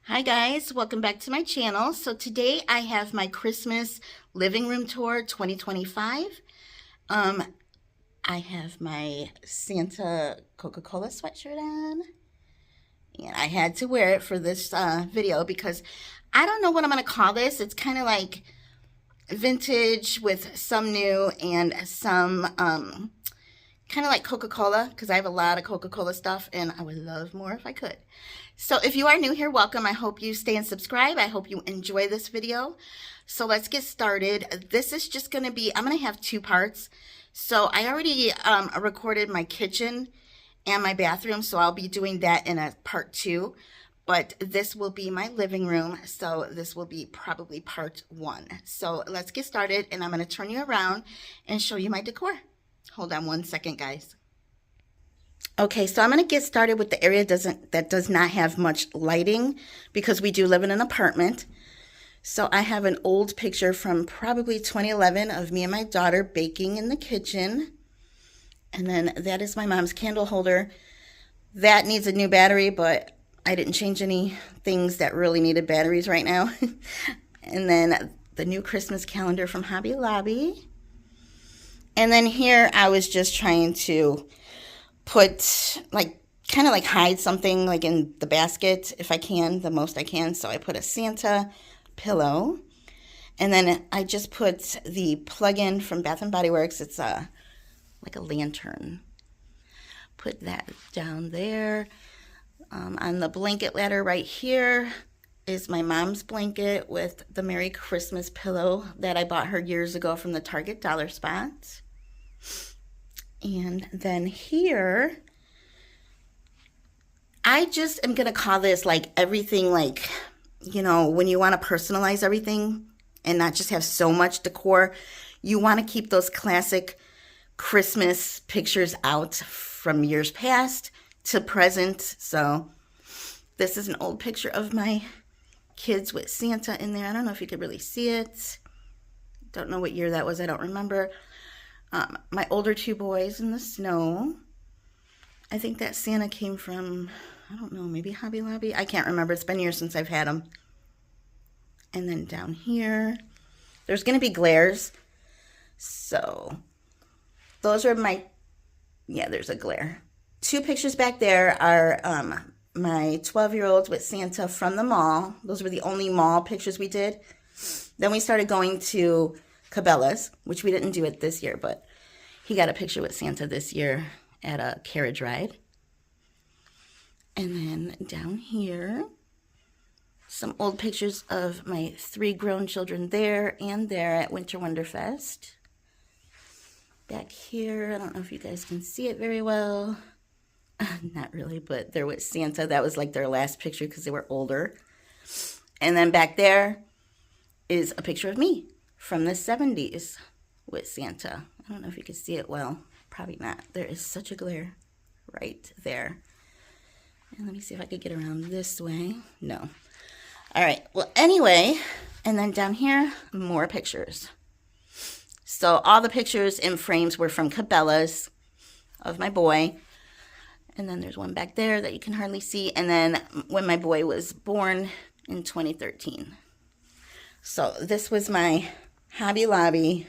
Hi guys, welcome back to my channel. So today I have my Christmas living room tour 2025. Um, I have my Santa Coca-Cola sweatshirt on, and I had to wear it for this video because I don't know what I'm gonna call this. It's kind of like vintage with some new and some kind of like Coca-Cola, because I have a lot of Coca-Cola stuff and I would love more if I could. So if you are new here, welcome. I hope you stay and subscribe. I hope you enjoy this video. So let's get started. This is just going to be, I'm going to have two parts. So I already recorded my kitchen and my bathroom, so I'll be doing that in a part 2. But this will be my living room, so this will be probably part 1. So let's get started, and I'm going to turn you around and show you my decor. Hold on one second, guys. Okay, so I'm going to get started with the area that does not have much lighting because we do live in an apartment. So I have an old picture from probably 2011 of me and my daughter baking in the kitchen. And then that is my mom's candle holder. That needs a new battery, but I didn't change any things that really needed batteries right now. And then the new Christmas calendar from Hobby Lobby. And then here I was just trying to put kind of like hide something like in the basket if I can, the most I can. So I put a Santa pillow, and then I just put the plug-in from Bath and Body Works. It's like a lantern. Put that down there. On the blanket ladder right here is my mom's blanket with the Merry Christmas pillow that I bought her years ago from the Target dollar spot. And then here, I just am going to call this like everything, like, you know, when you want to personalize everything and not just have so much decor, you want to keep those classic Christmas pictures out from years past to present. So this is an old picture of my kids with Santa in there. I don't know if you could really see it. Don't know what year that was. I don't remember. My older two boys in the snow. I think that Santa came from, I don't know, maybe Hobby Lobby. I can't remember. It's been years since I've had them. And then down here, there's going to be glares. So those are my, yeah, there's a glare. Two pictures back there are my 12-year-olds with Santa from the mall. Those were the only mall pictures we did. Then we started going to Cabela's, which we didn't do it this year, but he got a picture with Santa this year at a carriage ride. And then down here, some old pictures of my 3 grown children there and there at Winter Wonderfest. Back here, I don't know if you guys can see it very well. Not really, but they're with Santa. That was like their last picture because they were older. And then back there is a picture of me from the 70s with Santa. I don't know if you can see it well. Probably not. There is such a glare right there. And let me see if I could get around this way. No. All right. Well, anyway, and then down here, more pictures. So all the pictures in frames were from Cabela's of my boy. And then there's one back there that you can hardly see. And then when my boy was born in 2013. So this was my Hobby Lobby,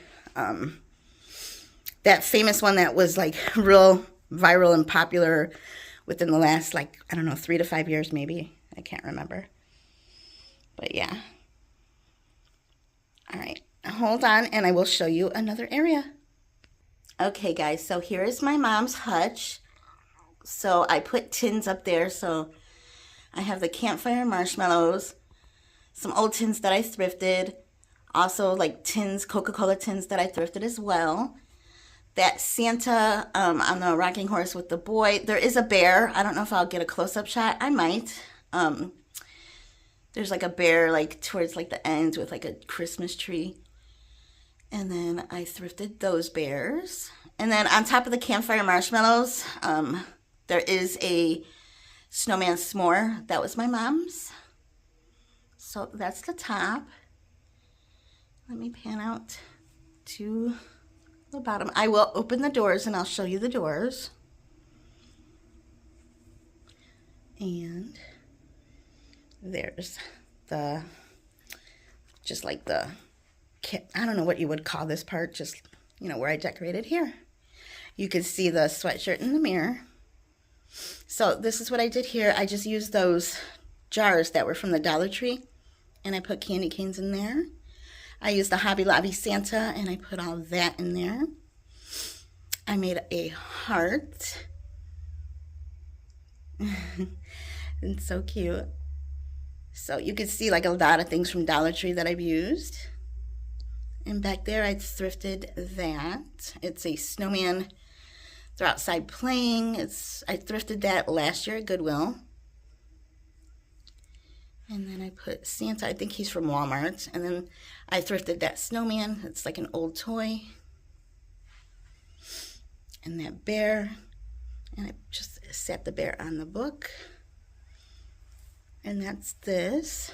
that famous one that was like real viral and popular within the last, like, I don't know, 3 to 5 years maybe. I can't remember. But yeah. All right. Hold on and I will show you another area. Okay, guys. So here is my mom's hutch. So I put tins up there. So I have the campfire marshmallows, some old tins that I thrifted. Also, like tins, Coca-Cola tins that I thrifted as well. That Santa on the rocking horse with the boy. There is a bear. I don't know if I'll get a close-up shot. I might. There's like a bear like towards like the ends with like a Christmas tree. And then I thrifted those bears. And then on top of the campfire marshmallows, there is a snowman s'more. That was my mom's. So that's the top. Let me pan out to the bottom. I will open the doors and I'll show you the doors. And There's the, just like the, I don't know what you would call this part, just, you know, where I decorated here. You can see the sweatshirt in the mirror. So this is what I did here. I just used those jars that were from the Dollar Tree, and I put candy canes in there. I used the Hobby Lobby Santa, and I put all that in there. I made a heart. It's so cute. So you can see like a lot of things from Dollar Tree that I've used. And back there I thrifted that. It's a snowman. They're outside playing. I thrifted that last year at Goodwill. And then I put Santa. I think he's from Walmart. And then I thrifted that snowman. It's like an old toy. And that bear. And I just set the bear on the book. And that's this.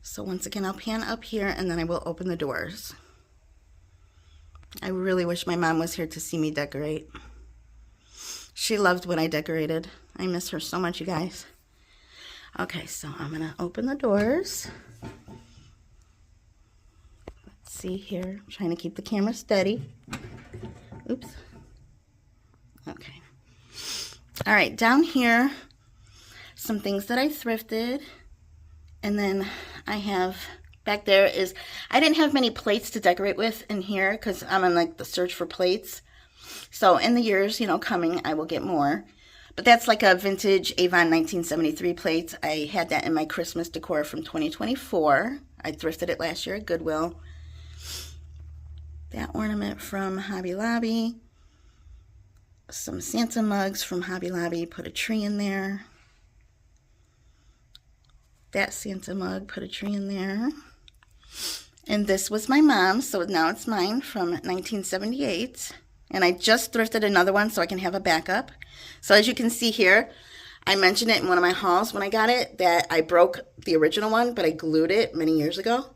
So once again, I'll pan up here and then I will open the doors. I really wish my mom was here to see me decorate. She loved when I decorated. I miss her so much, you guys. Okay, so I'm gonna open the doors. Let's see here. I'm trying to keep the camera steady. Oops. Okay. All right, down here, some things that I thrifted. And then I have back there is, I didn't have many plates to decorate with in here because I'm on like the search for plates. So in the years, you know, coming, I will get more. But that's like a vintage Avon 1973 plate. I had that in my Christmas decor from 2024. I thrifted it last year at Goodwill. That ornament from Hobby Lobby. Some Santa mugs from Hobby Lobby. Put a tree in there. That Santa mug, put a tree in there. And this was my mom's, so now it's mine from 1978. And I just thrifted another one so I can have a backup. So as you can see here, I mentioned it in one of my hauls when I got it, that I broke the original one, but I glued it many years ago.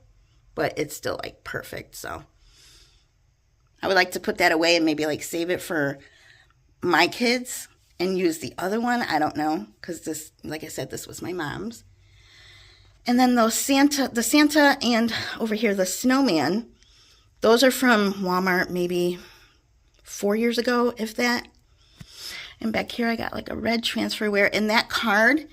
But it's still like perfect, so. I would like to put that away and maybe like save it for my kids and use the other one. I don't know, because this, like I said, this was my mom's. And then those the Santa and over here the snowman, those are from Walmart maybe 4 years ago, if that. And back here I got like a red transferware. And that card,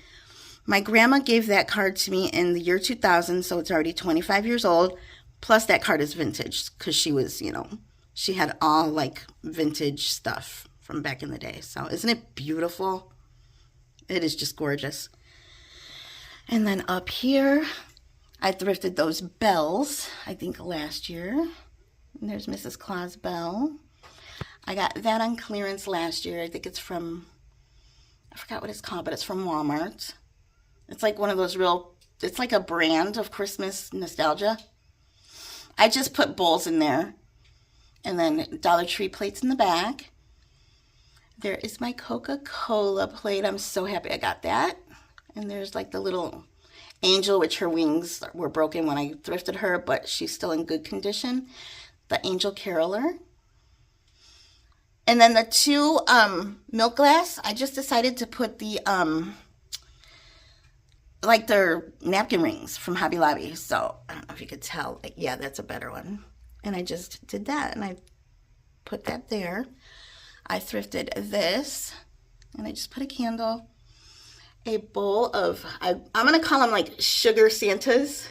my grandma gave that card to me in the year 2000, so it's already 25 years old. Plus that card is vintage because she was, you know, she had all like vintage stuff from back in the day. So isn't it beautiful? It is just gorgeous. And then up here, I thrifted those bells, I think last year. And there's Mrs. Claus bell. I got that on clearance last year. I think it's from, I forgot what it's called, but it's from Walmart. It's like one of those real, it's like a brand of Christmas nostalgia. I just put bowls in there. And then Dollar Tree plates in the back. There is my Coca-Cola plate. I'm so happy I got that. And there's like the little angel, which her wings were broken when I thrifted her, but she's still in good condition. The angel caroler. And then the two milk glass, I just decided to put the, like their napkin rings from Hobby Lobby. So I don't know if you could tell. Like, yeah, that's a better one. And I just did that, and I put that there. I thrifted this, and I just put a candle. A bowl of, I'm going to call them like sugar Santas,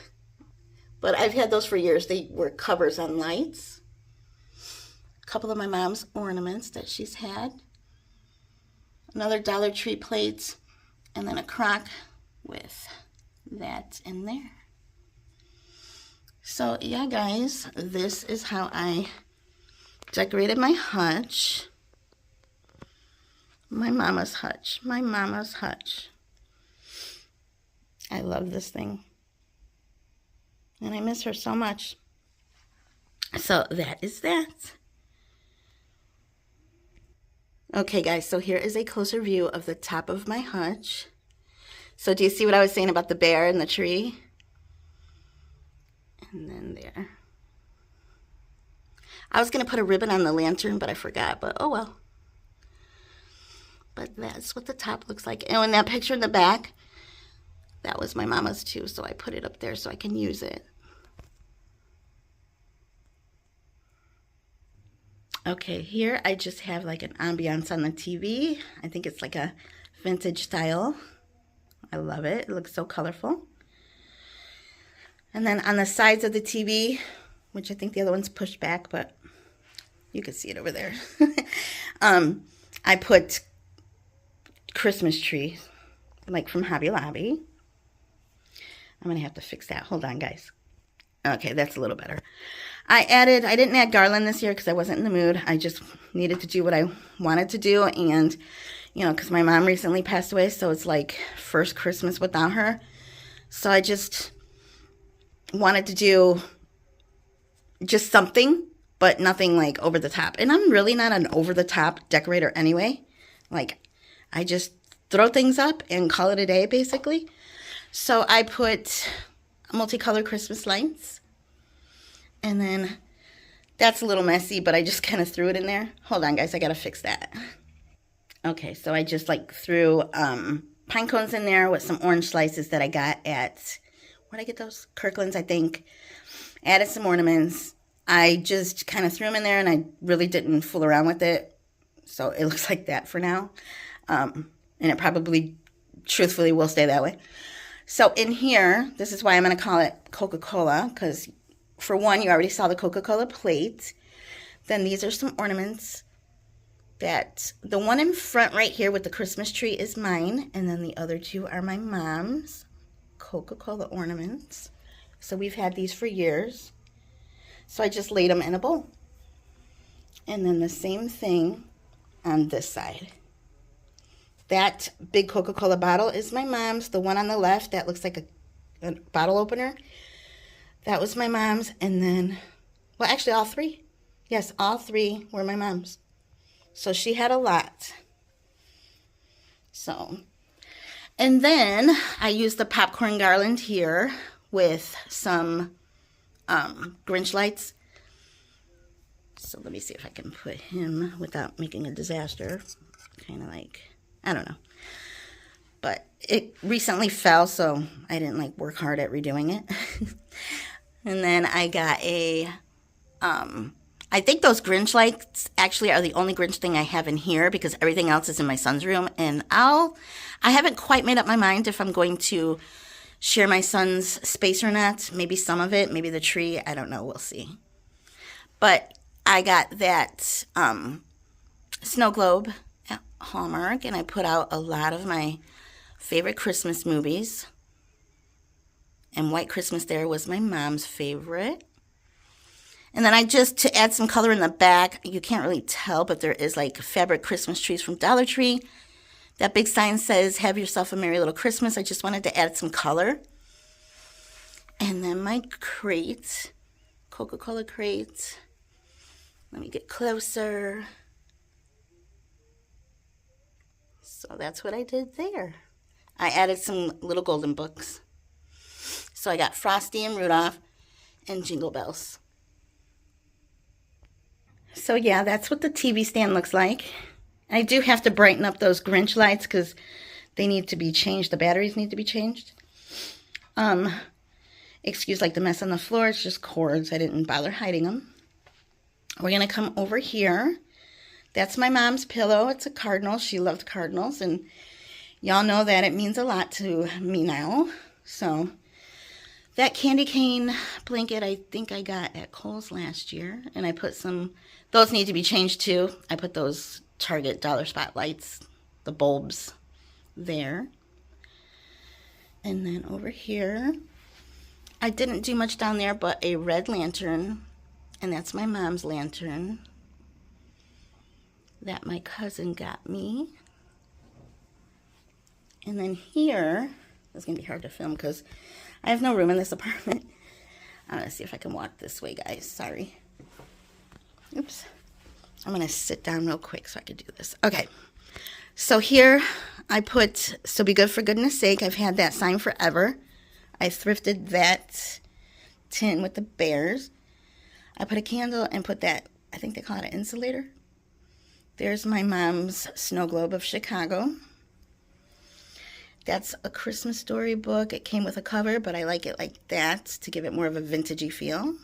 but I've had those for years. They were covers on lights. A couple of my mom's ornaments that she's had. Another Dollar Tree plate, and then a crock with that in there. So yeah, guys, this is how I decorated my hutch. My mama's hutch. My mama's hutch. I love this thing. And I miss her so much. So that is that. Okay, guys, so here is a closer view of the top of my hutch. So do you see what I was saying about the bear and the tree? And then there. I was going to put a ribbon on the lantern, but I forgot. But oh well. But that's what the top looks like. And in that picture in the back, That was my mama's too, so I put it up there so I can use it. Okay, here I just have like an ambiance on the TV. I think it's like a vintage style. I love it. It looks so colorful. And then on the sides of the TV, which I think the other one's pushed back, but you can see it over there. I put Christmas tree, like from Hobby Lobby. I'm gonna have to fix that. Hold on, guys. Okay, that's a little better. I didn't add garland this year because I wasn't in the mood. I just needed to do what I wanted to do. And, you know, because my mom recently passed away, so it's like first Christmas without her. So I just wanted to do just something, but nothing like over the top. And I'm really not an over the top decorator anyway. Like, I just throw things up and call it a day, basically. So I put multicolored Christmas lights. And then that's a little messy, but I just kind of threw it in there. Hold on, guys, I gotta fix that. Okay, so I just like threw pine cones in there with some orange slices that I got at, where'd I get those? Kirkland's, I think. Added some ornaments. I just kind of threw them in there and I really didn't fool around with it. So it looks like that for now. And it probably, truthfully, will stay that way. So in here, this is why I'm gonna call it Coca-Cola, because for one, you already saw the Coca-Cola plate. Then these are some ornaments that the one in front right here with the Christmas tree is mine. And then the other two are my mom's Coca-Cola ornaments. So we've had these for years. So I just laid them in a bowl. And then the same thing on this side. That big Coca-Cola bottle is my mom's. The one on the left that looks like a bottle opener, that was my mom's. And then, well, actually all three. Yes, all three were my mom's. So she had a lot. So, and then I used the popcorn garland here with some Grinch lights. So let me see if I can put him without making a disaster. Kind of like, I don't know. But it recently fell, so I didn't like work hard at redoing it. And then I got I think those Grinch lights actually are the only Grinch thing I have in here because everything else is in my son's room. And I haven't quite made up my mind if I'm going to share my son's space or not. Maybe some of it, maybe the tree. I don't know. We'll see. But I got that snow globe at Hallmark, and I put out a lot of my favorite Christmas movies. And White Christmas there was my mom's favorite. And then to add some color in the back, you can't really tell, but there is like fabric Christmas trees from Dollar Tree. That big sign says, "Have yourself a merry little Christmas." I just wanted to add some color. And then my crate, Coca-Cola crate. Let me get closer. So that's what I did there. I added some little golden books. So I got Frosty and Rudolph and Jingle Bells. So yeah, that's what the TV stand looks like. I do have to brighten up those Grinch lights because they need to be changed. The batteries need to be changed. Excuse like the mess on the floor. It's just cords. I didn't bother hiding them. We're going to come over here. That's my mom's pillow. It's a cardinal. She loved cardinals. And y'all know that it means a lot to me now. So that candy cane blanket I think I got at Kohl's last year. And I put those need to be changed too. I put those Target dollar spotlights, the bulbs there. And then over here, I didn't do much down there but a red lantern. And that's my mom's lantern that my cousin got me. And then here, it's going to be hard to film because I have no room in this apartment. I'm going to see if I can walk this way, guys. Sorry. Oops. I'm going to sit down real quick so I can do this. Okay. So here I put, "So be good for goodness sake." I've had that sign forever. I thrifted that tin with the bears. I put a candle and put that, I think they call it an insulator. There's my mom's snow globe of Chicago. That's a Christmas story book. It came with a cover, but I like it like that to give it more of a vintagey feel.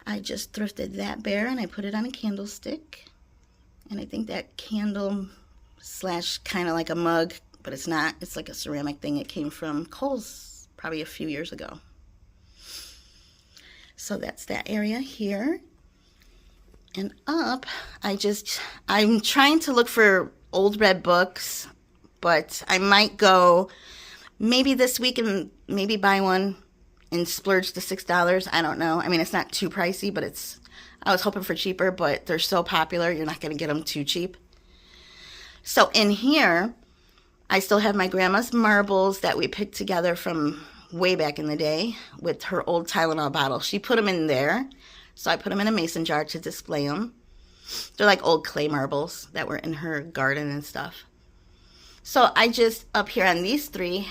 I just thrifted that bear and I put it on a candlestick. And I think that candle slash kind of like a mug, but it's not. It's like a ceramic thing. It came from Kohl's probably a few years ago. So that's that area here. And up, I'm trying to look for old red books, but I might go maybe this week and maybe buy one and splurge the $6. I don't know. I mean, it's not too pricey, but I was hoping for cheaper, but they're so popular, you're not going to get them too cheap. So in here, I still have my grandma's marbles that we picked together from way back in the day with her old Tylenol bottle. She put them in there, so I put them in a mason jar to display them. They're like old clay marbles that were in her garden and stuff. So I just, up here on these three,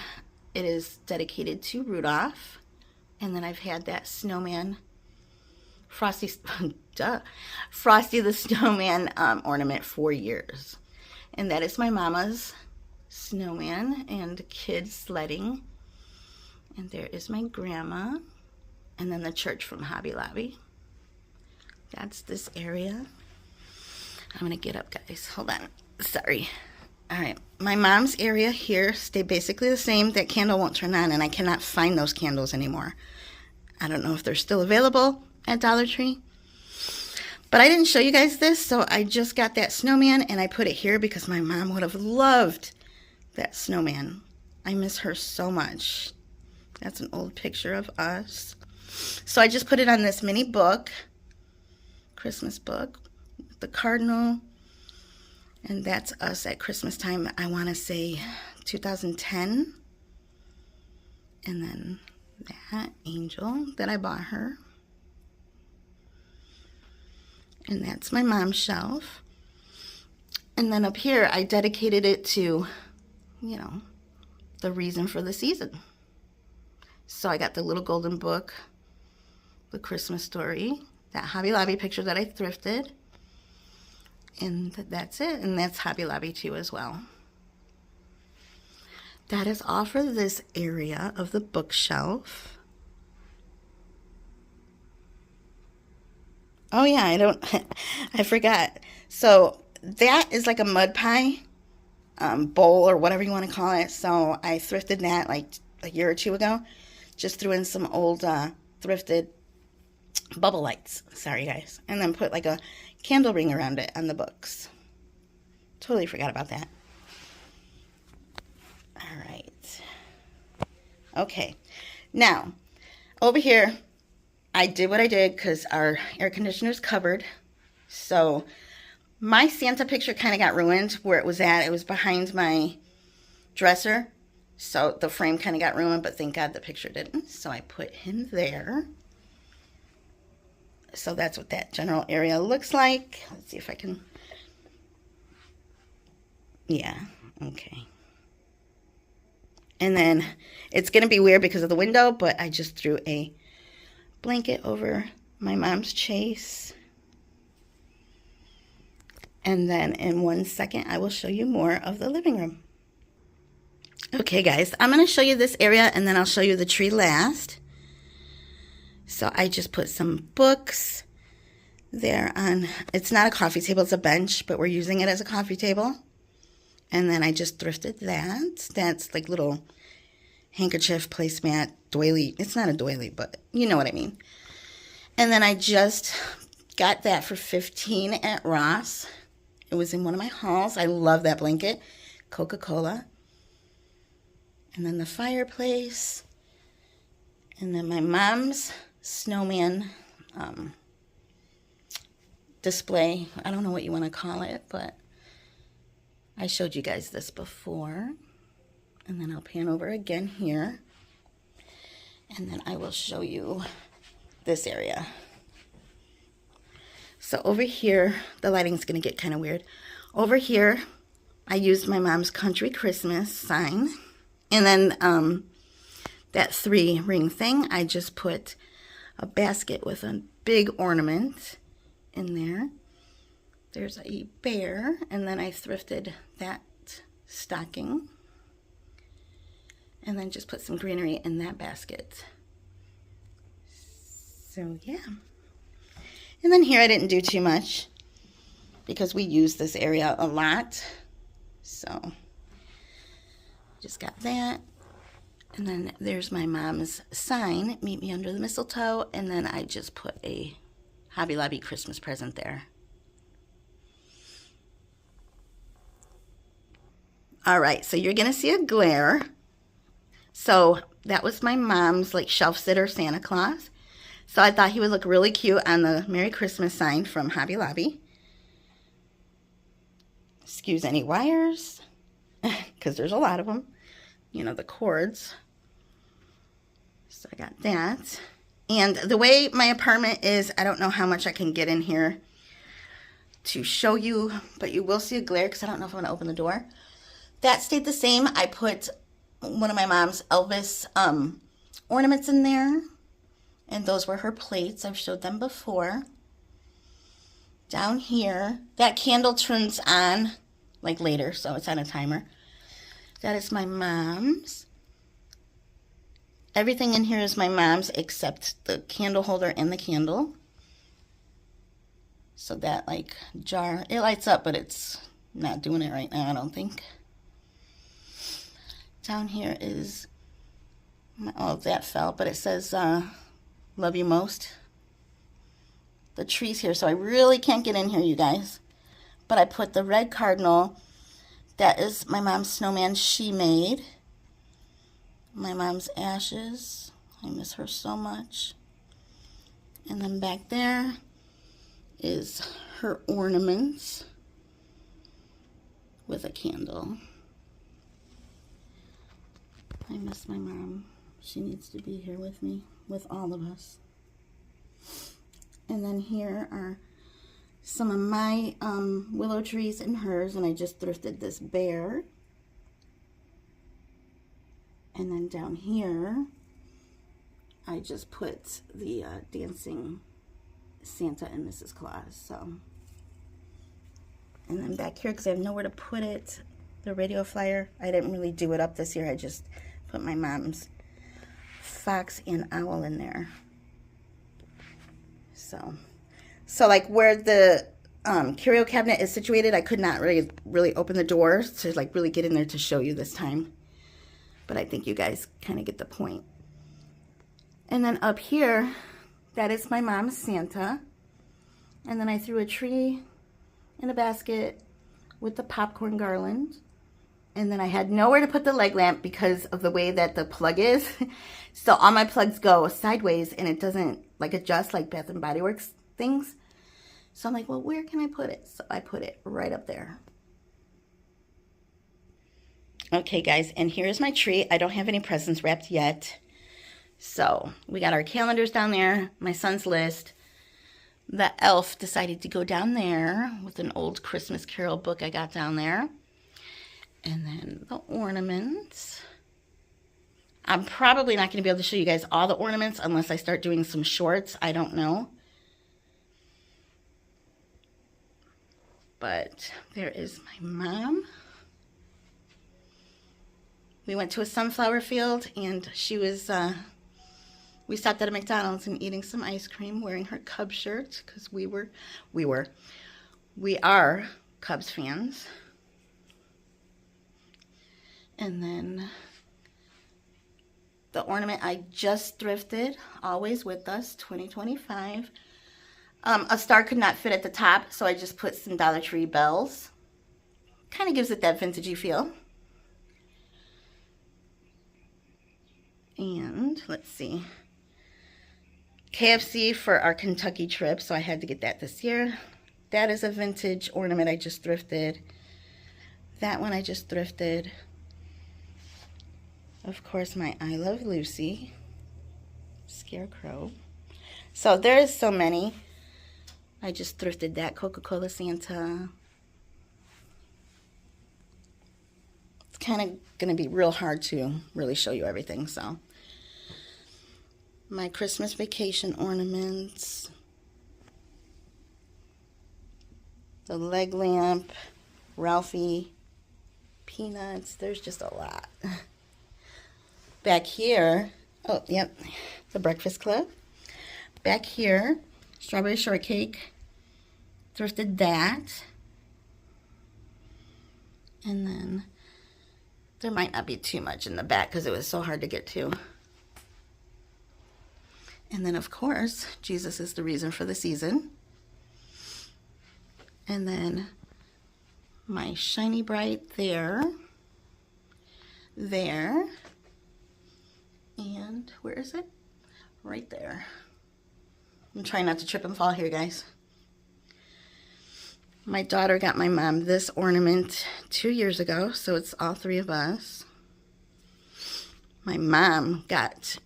it is dedicated to Rudolph. And then I've had that snowman, Frosty the Snowman ornament for years. And that is my mama's snowman and kids sledding. And there is my grandma. And then the church from Hobby Lobby. That's this area. I'm going to get up, guys. Hold on. Sorry. All right. My mom's area here stayed basically the same. That candle won't turn on, and I cannot find those candles anymore. I don't know if they're still available at Dollar Tree. But I didn't show you guys this, so I just got that snowman, and I put it here because my mom would have loved that snowman. I miss her so much. That's an old picture of us. So I just put it on this mini book, Christmas book, the cardinal, and that's us at Christmas time. I want to say 2010, and then that angel that I bought her, and that's my mom's shelf. And then up here I dedicated it to, you know, the reason for the season. So I got the little golden book, the Christmas story, that Hobby Lobby picture that I thrifted, and that's it. And that's Hobby Lobby too as well. That is all for this area of the bookshelf. Oh yeah, I forgot. So that is like a mud pie bowl or whatever you want to call it. So I thrifted that like a year or two ago. Just threw in some old thrifted bubble lights. Sorry, guys. And then put like a candle ring around it on the books. Totally forgot about that. All right. Okay. Now, over here, I did what I did because our air conditioner is covered. So my Santa picture kind of got ruined where it was at. It was behind my dresser. So the frame kind of got ruined, but thank God the picture didn't. So I put him there. So that's what that general area looks like. Let's see if I can. Yeah, okay. And then it's going to be weird because of the window, but I just threw a blanket over my mom's chase. And then in 1 second, I will show you more of the living room. Okay, guys, I'm going to show you this area, and then I'll show you the tree last. So I just put some books there on, it's not a coffee table, it's a bench, but we're using it as a coffee table. And then I just thrifted that. That's like little handkerchief placemat doily. It's not a doily, but you know what I mean. And then I just got that for $15 at Ross. It was in one of my hauls. I love that blanket. Coca-Cola. And then the fireplace. And then my mom's snowman display. I don't know what you want to call it, but I showed you guys this before. And then I'll pan over again here. And then I will show you this area. So over here, the lighting's going to get kind of weird. Over here, I used my mom's Country Christmas sign. And then that 3-ring thing, I just put a basket with a big ornament in there. There's a bear, and then I thrifted that stocking. And then just put some greenery in that basket. So yeah. And then here I didn't do too much because we use this area a lot. So just got that. And then there's my mom's sign, meet me under the mistletoe. And then I just put a Hobby Lobby Christmas present there. All right, so you're gonna see a glare. So that was my mom's like shelf sitter Santa Claus. So I thought he would look really cute on the Merry Christmas sign from Hobby Lobby. Excuse any wires, because there's a lot of them. You know, the cords. So I got that. And the way my apartment is, I don't know how much I can get in here to show you, but you will see a glare because I don't know if I'm going to open the door. That stayed the same. I put one of my mom's Elvis ornaments in there. And those were her plates. I've showed them before. Down here, that candle turns on like later, so it's on a timer. That is my mom's. Everything in here is my mom's except the candle holder and the candle. So that like jar, it lights up, but it's not doing it right now, I don't think. Down here is, oh, that fell, but it says, love you most. The tree's here, so I really can't get in here, you guys. But I put the red cardinal. That is my mom's snowman she made. My mom's ashes. I miss her so much. And then back there is her ornaments with a candle. I miss my mom. She needs to be here with me, with all of us. And then here are some of my willow trees and hers, and I just thrifted this bear. And then down here, I just put the dancing Santa and Mrs. Claus. So, and then back here, because I have nowhere to put it, the radio flyer, I didn't really do it up this year. I just put my mom's fox and owl in there. So like where the curio cabinet is situated, I could not really open the door to like really get in there to show you this time. But I think you guys kind of get the point. And then up here, that is my mom's Santa. And then I threw a tree in a basket with the popcorn garland. And then I had nowhere to put the leg lamp because of the way that the plug is. So all my plugs go sideways and it doesn't like adjust like Bath and Body Works things. So I'm like, well, where can I put it? So I put it right up there. Okay, guys, and here's my tree. I don't have any presents wrapped yet. So we got our calendars down there, my son's list. The elf decided to go down there with an old Christmas Carol book I got down there. And then the ornaments. I'm probably not going to be able to show you guys all the ornaments unless I start doing some shorts. I don't know. But there is my mom. We went to a sunflower field and she was, we stopped at a McDonald's and eating some ice cream wearing her Cubs shirt because we are Cubs fans. And then the ornament I just thrifted, always with us, 2025. A star could not fit at the top, so I just put some Dollar Tree bells. Kind of gives it that vintagey feel. And let's see. KFC for our Kentucky trip, so I had to get that this year. That is a vintage ornament I just thrifted. That one I just thrifted. Of course, my I Love Lucy scarecrow. So there is so many. I just thrifted that Coca-Cola Santa. It's kind of going to be real hard to really show you everything, so. My Christmas vacation ornaments. The leg lamp. Ralphie. Peanuts. There's just a lot. Back here, oh, yep, the Breakfast Club. Back here, strawberry shortcake. Thrifted that. And then there might not be too much in the back because it was so hard to get to. And then, of course, Jesus is the reason for the season. And then my Shiny Bright there. There. And where is it? Right there. I'm trying not to trip and fall here, guys. My daughter got my mom this ornament 2 years ago, so it's all three of us. My mom got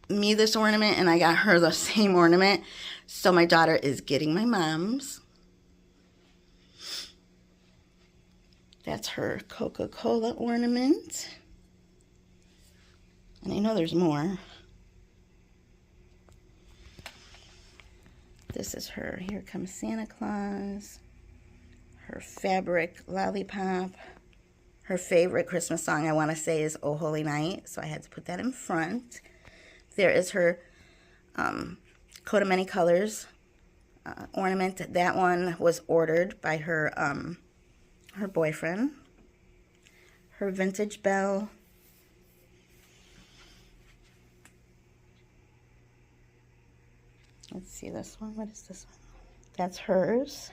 me this ornament, and I got her the same ornament, so my daughter is getting my mom's. That's her Coca-Cola ornament. And I know there's more. This is her Here Comes Santa Claus. Her fabric lollipop. Her favorite Christmas song, I want to say, is Oh Holy Night, so I had to put that in front. There is her coat of many colors ornament. That one was ordered by her her boyfriend. Her vintage bell. Let's see this one. What is this one? That's hers.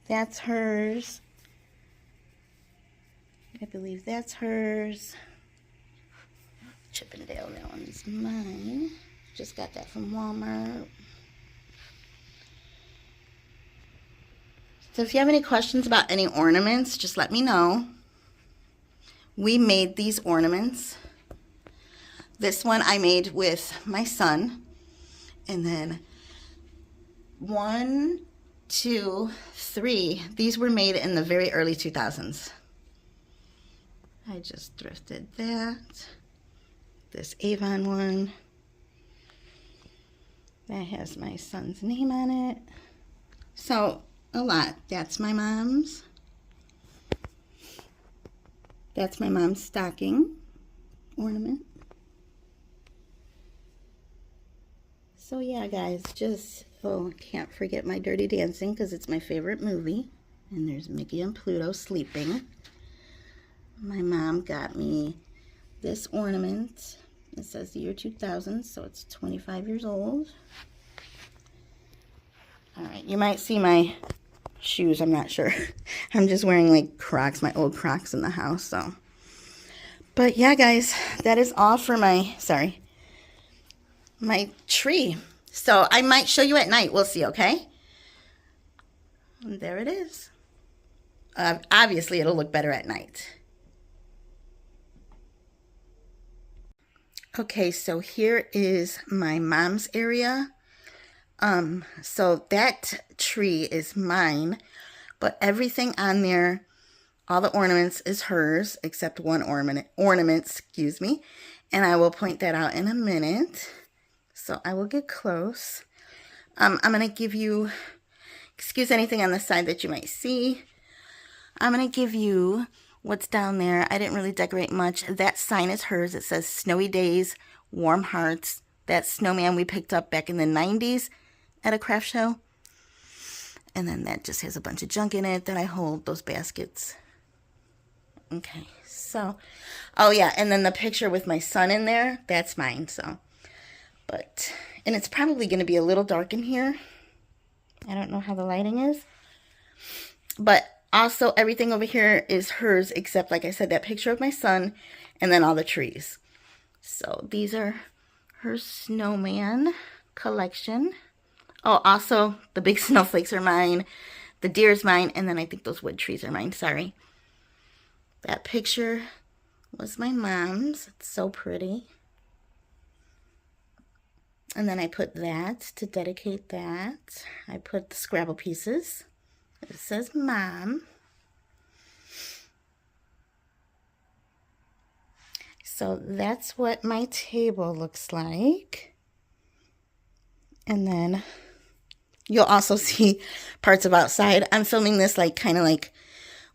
That's hers. I believe that's hers. Chippendale, that one's mine. Just got that from Walmart. So if you have any questions about any ornaments, just let me know. We made these ornaments. This one I made with my son. And then 1, 2, 3. These were made in the very early 2000s. I just thrifted that. This Avon one. That has my son's name on it. So, a lot. That's my mom's. That's my mom's stocking ornament. So yeah, guys, just, oh, I can't forget my Dirty Dancing because it's my favorite movie. And there's Mickey and Pluto sleeping. My mom got me this ornament. It says the year 2000, so it's 25 years old. All right, you might see my shoes, I'm not sure. I'm just wearing like Crocs, my old Crocs in the house, so. But yeah, guys, that is all for my, my tree. So I might show you at night. We'll see, okay? And there it is. Obviously, it'll look better at night. Okay, so here is my mom's area. So that tree is mine, but everything on there, all the ornaments is hers, except one ornament, excuse me. And I will point that out in a minute. So I will get close. I'm going to give you, excuse anything on the side that you might see. I'm going to give you what's down there. I didn't really decorate much. That sign is hers. It says Snowy Days, Warm Hearts. That snowman we picked up back in the 90s at a craft show. And then that just has a bunch of junk in it that I hold, those baskets. Okay, so, oh yeah, and then the picture with my son in there, that's mine, so. But, and it's probably going to be a little dark in here. I don't know how the lighting is. But also, everything over here is hers, except, like I said, that picture of my son, and then all the trees. So, these are her snowman collection. Oh, also, the big snowflakes are mine. The deer's mine, and then I think those wood trees are mine, sorry. That picture was my mom's. It's so pretty. And then I put that to dedicate that. I put the Scrabble pieces. It says Mom. So that's what my table looks like. And then you'll also see parts of outside. I'm filming this like kind of like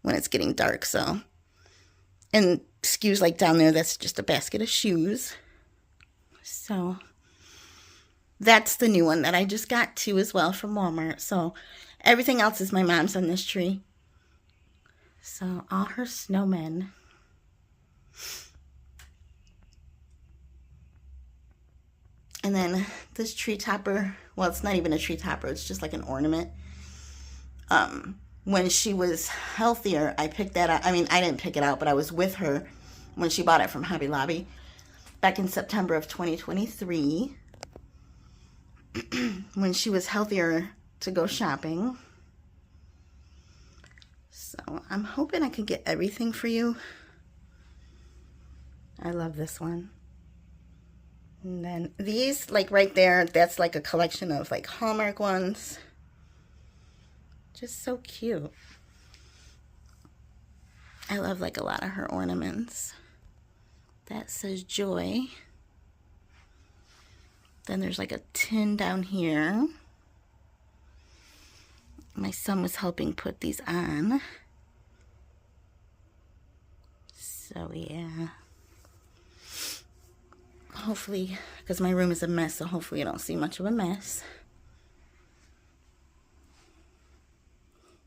when it's getting dark, so. And excuse, like down there, that's just a basket of shoes. So that's the new one that I just got too as well from Walmart. So everything else is my mom's on this tree. So all her snowmen. And then this tree topper, well, it's not even a tree topper, it's just like an ornament. When she was healthier, I picked that up. I mean, I didn't pick it out, but I was with her when she bought it from Hobby Lobby back in September of 2023 when she was healthier to go shopping. So I'm hoping I can get everything for you. I love this one. And then these, like right there, that's like a collection of like Hallmark ones. Just so cute. I love like a lot of her ornaments. That says joy. Then there's like a tin down here. My son was helping put these on. So yeah. Hopefully, because my room is a mess, so hopefully you don't see much of a mess.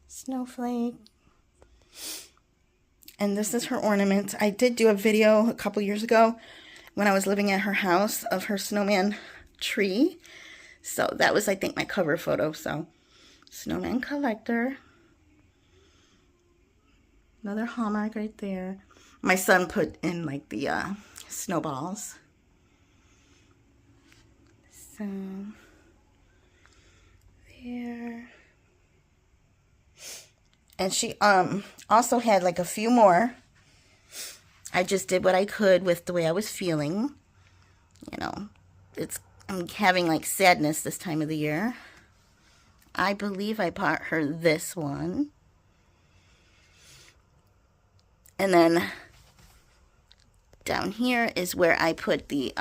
Snowflake. And this is her ornament. I did do a video a couple years ago when I was living at her house of her snowman tree. So that was, I think, my cover photo. So, snowman collector. Another Hallmark right there. My son put in like the snowballs. So, there. And she also had like a few more. I just did what I could with the way I was feeling. You know, I'm having like sadness this time of the year. I believe I bought her this one. And then down here is where I put the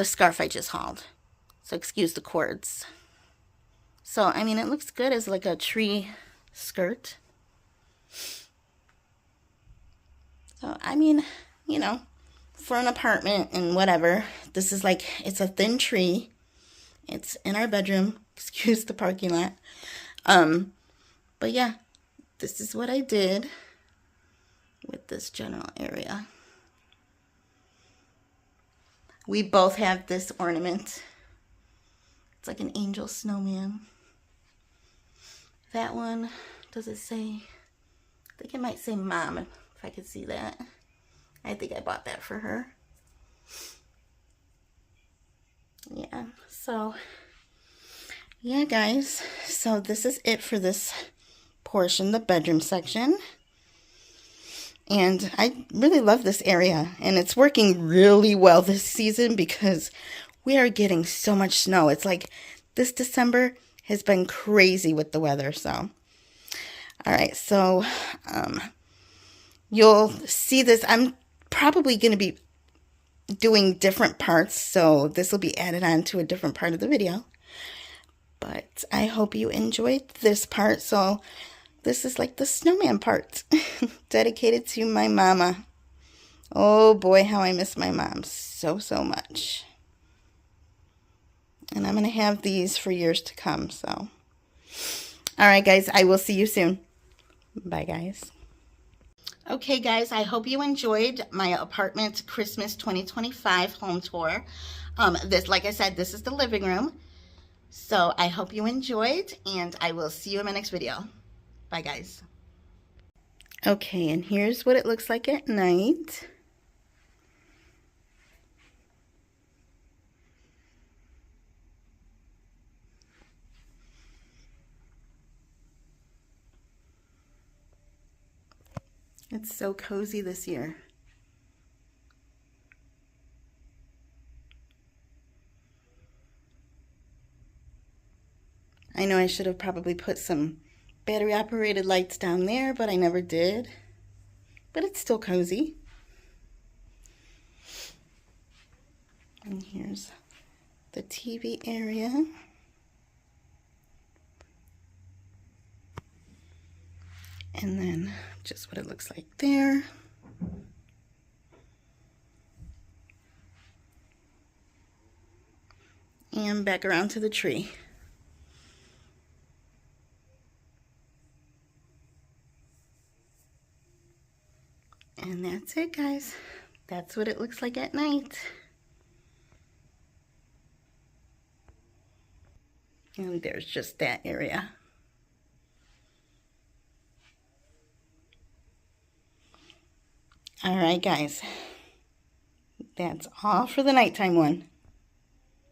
scarf I just hauled. So excuse the cords. So, I mean, it looks good as like a tree skirt. So, I mean, you know, for an apartment and whatever, this is like, it's a thin tree. It's in our bedroom. Excuse the parking lot. But yeah, this is what I did with this general area. We both have this ornament. It's like an angel snowman. That one, does it say? I think it might say Mom, if I could see that. I think I bought that for her. Yeah, so, yeah, guys. So this is it for this portion, the bedroom section. And I really love this area. And it's working really well this season because we are getting so much snow. It's like this December has been crazy with the weather. So, all right. So, you'll see this. I'm probably going to be doing different parts. So this will be added on to a different part of the video. But I hope you enjoyed this part. So this is like the snowman part dedicated to my mama. Oh boy, how I miss my mom so, so much. And I'm going to have these for years to come. So, all right, guys, I will see you soon. Bye, guys. Okay, guys, I hope you enjoyed my apartment Christmas 2025 home tour. This, like I said, this is the living room. So I hope you enjoyed, and I will see you in my next video. Bye, guys. Okay, and here's what it looks like at night. It's so cozy this year. I know I should have probably put some battery operated lights down there, but I never did. But it's still cozy. And here's the TV area. And then just what it looks like there. And back around to the tree. And that's it, guys. That's what it looks like at night. And there's just that area. All right, guys. That's all for the nighttime one.